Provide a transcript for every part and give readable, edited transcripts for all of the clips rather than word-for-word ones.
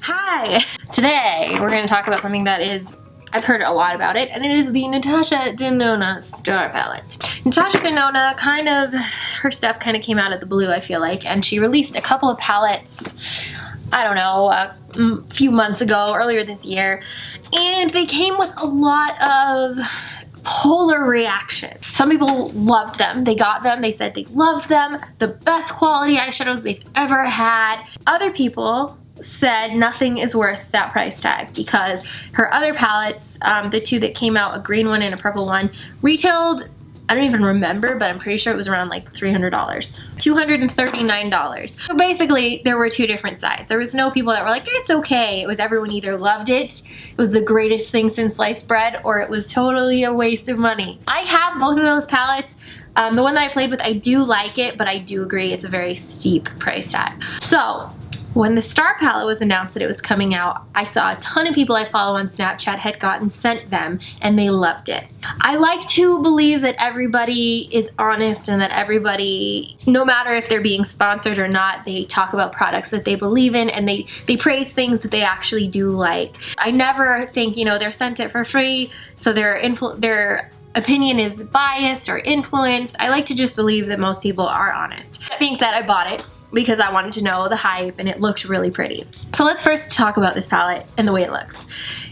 Hi! Today we're going to talk about something that I've heard a lot about it, and it is the Natasha Denona Star Palette. Natasha Denona, her stuff kind of came out of the blue, I feel like, and she released a couple of palettes, I don't know, a few months ago, earlier this year, and they came with a lot of polar reaction. Some people loved them. They got them. They said they loved them. The best quality eyeshadows they've ever had. Other people said nothing is worth that price tag because her other palettes, the two that came out, a green one and a purple one, retailed, I don't even remember, but I'm pretty sure it was around like $300. $239. So basically, there were two different sides. There was no people that were like, it's okay. It was everyone either loved it was the greatest thing since sliced bread, or it was totally a waste of money. I have both of those palettes. The one that I played with, I do like it, but I do agree it's a very steep price tag. So when the Star palette was announced that it was coming out, I saw a ton of people I follow on Snapchat had gotten sent them, and they loved it. I like to believe that everybody is honest and that everybody, no matter if they're being sponsored or not, they talk about products that they believe in, and they praise things that they actually do like. I never think, you know, they're sent it for free, so their opinion is biased or influenced. I like to just believe that most people are honest. That being said, I bought it because I wanted to know the hype and it looked really pretty. So let's first talk about this palette and the way it looks.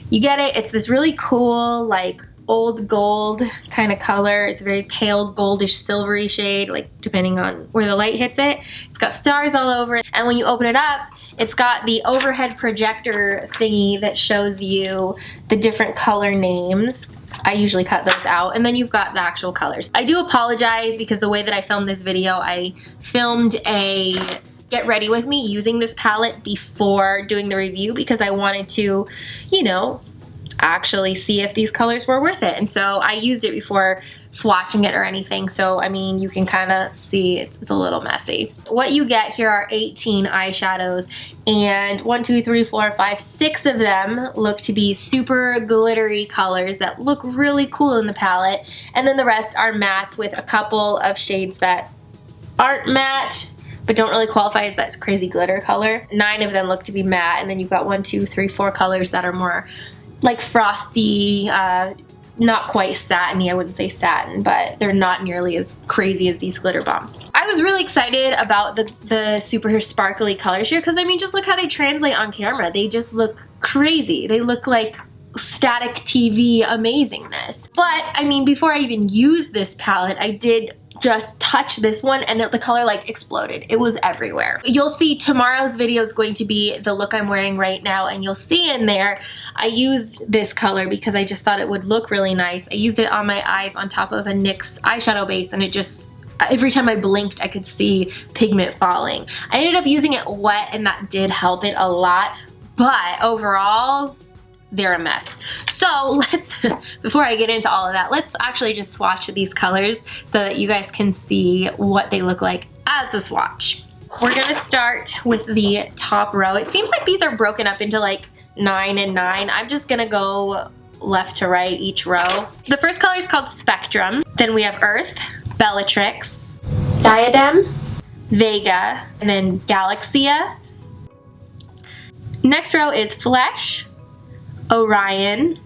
You get it, it's this really cool, like old gold kind of color. It's a very pale goldish silvery shade, like depending on where the light hits it. It's got stars all over it. And when you open it up, it's got the overhead projector thingy that shows you the different color names. I usually cut those out, and then you've got the actual colors. I do apologize because the way that I filmed this video, I filmed a get ready with me using this palette before doing the review because I wanted to, you know, actually see if these colors were worth it. And so I used it before swatching it or anything. So, I mean, you can kind of see it's a little messy. What you get here are 18 eyeshadows, and 1, 2, 3, 4, 5, 6 of them look to be super glittery colors that look really cool in the palette. And then the rest are mattes with a couple of shades that aren't matte but don't really qualify as that crazy glitter color. 9 of them look to be matte, and then you've got 1, 2, 3, 4 colors that are more like frosty, not quite satiny. I wouldn't say satin, but they're not nearly as crazy as these glitter bombs. I was really excited about the super sparkly colors here because, I mean, just look how they translate on camera. They just look crazy. They look like static TV amazingness. But, I mean, before I even used this palette, I did just touch this one and the color like exploded. It was everywhere. You'll see tomorrow's video is going to be the look I'm wearing right now, and you'll see in there I used this color because I just thought it would look really nice. I used it on my eyes on top of a NYX eyeshadow base, and it just, every time I blinked I could see pigment falling. I ended up using it wet, and that did help it a lot, but overall they're a mess. So let's, before I get into all of that, let's actually just swatch these colors so that you guys can see what they look like as a swatch. We're gonna start with the top row. It seems like these are broken up into like 9 and 9. I'm just gonna go left to right each row. The first color is called Spectrum. Then we have Earth, Bellatrix, Diadem, Vega, and then Galaxia. Next row is Flesh, Orion,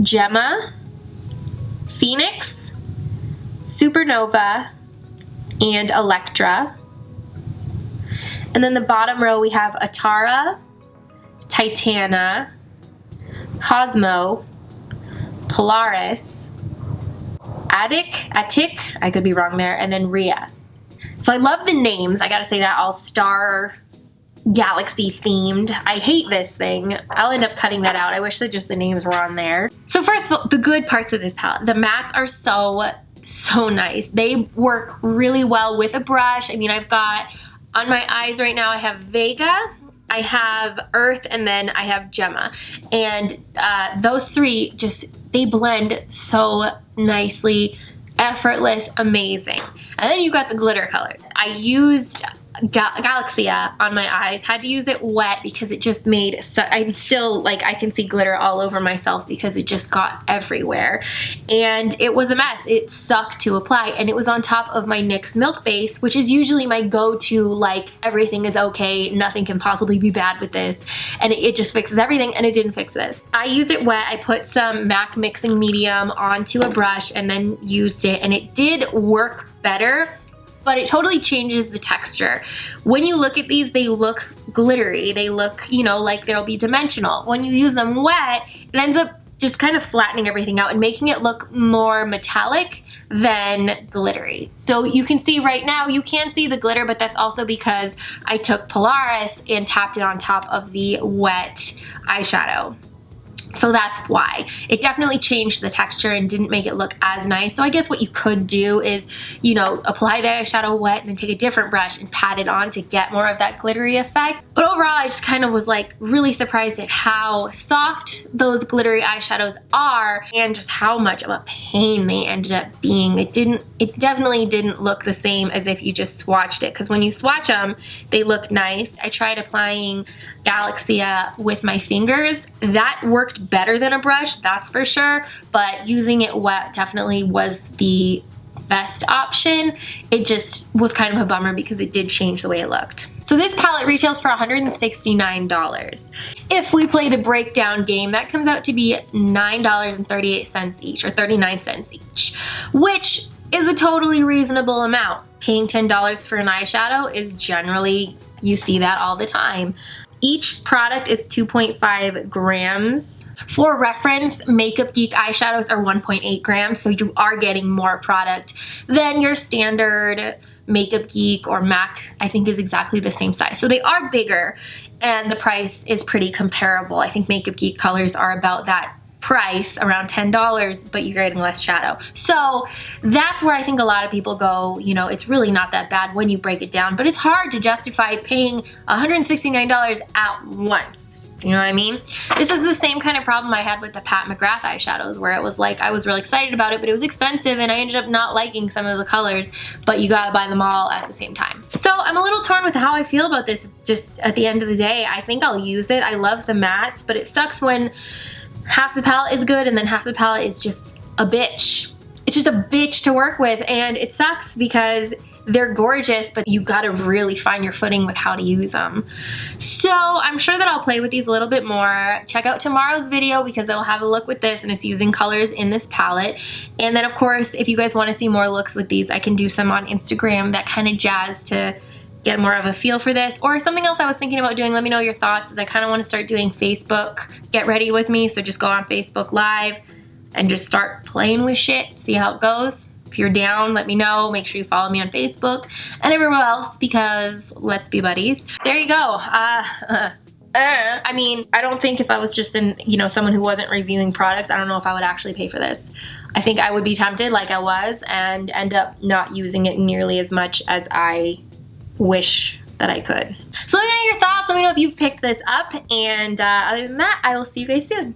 Gemma, Phoenix, Supernova, and Electra. And then the bottom row we have Atara, Titana, Cosmo, Polaris, Attic, I could be wrong there, and then Rhea. So I love the names. I gotta say that, all star galaxy themed. I hate this thing. I'll end up cutting that out. I wish that just the names were on there. So first of all, the good parts of this palette. The mattes are so nice. They work really well with a brush. I mean, I've got on my eyes right now, I have Vega, I have Earth, and then I have Gemma. And those three just, they blend so nicely, effortless, amazing. And then you've got the glitter color. I used Galaxia on my eyes. Had to use it wet because it just made, I'm still like, I can see glitter all over myself because it just got everywhere. And it was a mess. It sucked to apply, and it was on top of my NYX Milk Base, which is usually my go-to, like, everything is okay, nothing can possibly be bad with this, and it just fixes everything, and it didn't fix this. I used it wet. I put some MAC mixing medium onto a brush and then used it, and it did work better, but it totally changes the texture. When you look at these, they look glittery. They look, you know, like they'll be dimensional. When you use them wet, it ends up just kind of flattening everything out and making it look more metallic than glittery. So you can see right now, you can see the glitter, but that's also because I took Polaris and tapped it on top of the wet eyeshadow. So that's why. It definitely changed the texture and didn't make it look as nice. So I guess what you could do is, you know, apply the eyeshadow wet and then take a different brush and pat it on to get more of that glittery effect. But overall, I just kind of was like really surprised at how soft those glittery eyeshadows are and just how much of a pain they ended up being. It definitely didn't look the same as if you just swatched it, because when you swatch them, they look nice. I tried applying Galaxia with my fingers. That worked better than a brush, that's for sure, but using it wet definitely was the best option. It just was kind of a bummer because it did change the way it looked. So this palette retails for $169. If we play the breakdown game, that comes out to be $9.38 each, or 39 cents each, which is a totally reasonable amount. Paying $10 for an eyeshadow is generally, you see that all the time. Each product is 2.5 grams. For reference, Makeup Geek eyeshadows are 1.8 grams, so you are getting more product than your standard Makeup Geek or MAC, I think, is exactly the same size. So they are bigger, and the price is pretty comparable. I think Makeup Geek colors are about that price, around $10, but you're getting less shadow. So that's where I think a lot of people go, you know, it's really not that bad when you break it down, but it's hard to justify paying $169 at once. You know what I mean? This is the same kind of problem I had with the Pat McGrath eyeshadows, where it was like, I was really excited about it, but it was expensive and I ended up not liking some of the colors, but you gotta buy them all at the same time. So I'm a little torn with how I feel about this. Just at the end of the day, I think I'll use it. I love the mattes, but it sucks when half the palette is good and then half the palette is just a bitch. It's just a bitch to work with, and it sucks because they're gorgeous, but you gotta really find your footing with how to use them. So I'm sure that I'll play with these a little bit more. Check out tomorrow's video because I'll have a look with this, and it's using colors in this palette. And then of course, if you guys wanna see more looks with these, I can do some on Instagram, that kind of jazz, to get more of a feel for this. Or something else I was thinking about doing, let me know your thoughts, is I kind of want to start doing Facebook Get Ready with me. So just go on Facebook Live and just start playing with shit, see how it goes. If you're down, let me know. Make sure you follow me on Facebook and everywhere else, because let's be buddies. There you go. I mean, I don't think if I was just someone who wasn't reviewing products, I don't know if I would actually pay for this. I think I would be tempted like I was and end up not using it nearly as much as I wish that I could. So let me know your thoughts. Let me know if you've picked this up, and other than that, I will see you guys soon.